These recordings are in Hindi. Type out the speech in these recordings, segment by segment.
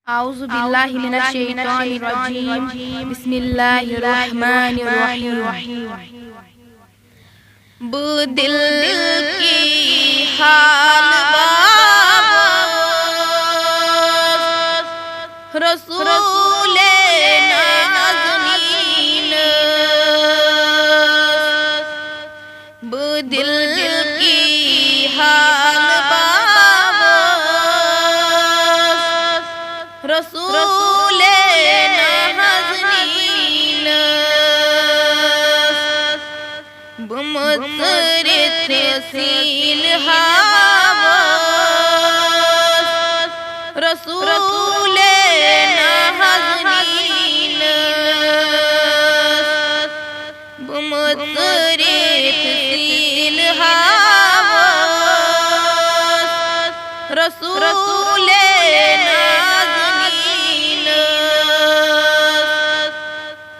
आऊज़ु बिल्लाहि मिनश शैतानिर रजीम बिस्मिल्लाहिर रहमानिर रहीम। बु दिल की हाल बाबा रसूले नाज़नीन, बु दिल की हाल बाबा रसूले नाज़नीन, बुमसरित सील हावस रसूले नाज़नीन, बुमसरित सील हावस रसूले नाज़नीन,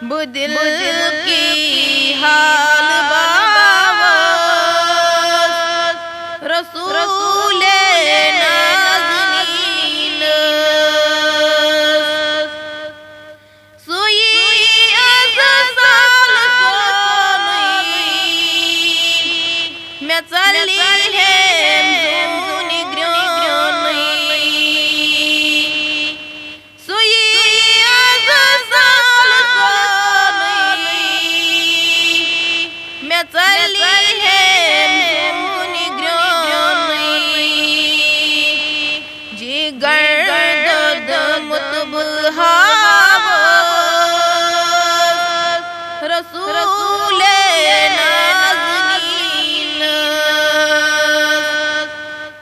बुदिल की हाल बाबस रसूले नाज़नीन, सोई अज़ साल सोनी मैं चली है ज़ूनी ग्रोनी, सोई अज़ साल सोनी मैं चली है ज़ूनी ग्रोनी, जी गर्द मुतबहावस रसूले नाज़नीन,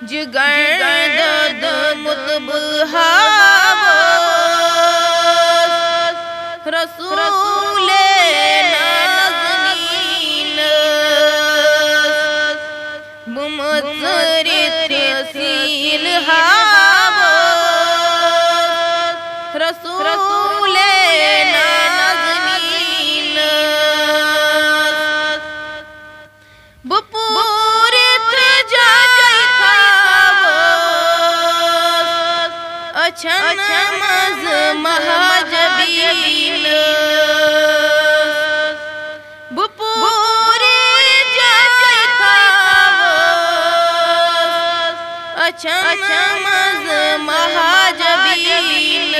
जी गर्द मुतबहावस रसूले नाज़नीन, बुमसरित सील हावस रसूले नाज़नीन, बुपूरित जाय खावस अछन मज महाजबीन, बुपूरित जाय खावस अछन मज महाजबीन,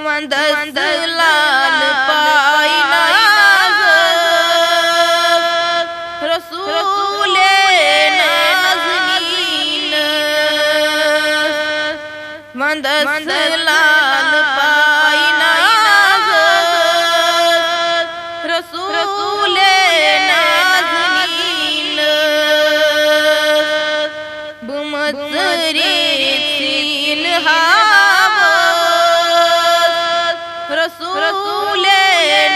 वंदस लाल पाई नाज़ रसूले नाज़नीन, वंदस लाल पाई नाज़ रसूले नाज़नीन, बुमसरित सील हावस रसूले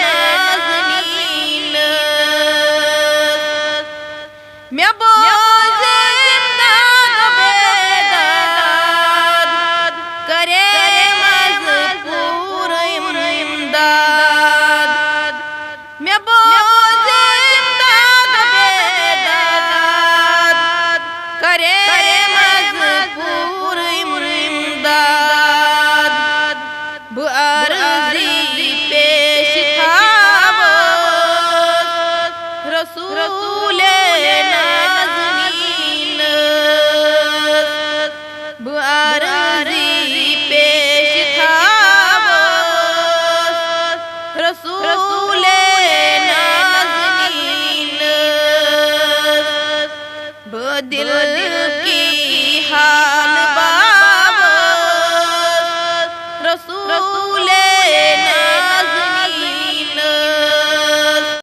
नाज़नीन, मैं बोझे जिंदाद बेदाद करे मज़कूर इमदाद, मैं बोझे जिंदाद बेदाद करे मज़कूर इमदाद, बु अर्ज़ी पेश खावस रसूले नाज़नीन, बु अर्ज़ी पेश खावस रसूले नाज़नीन, बु दिल की हाल बाबस रसूले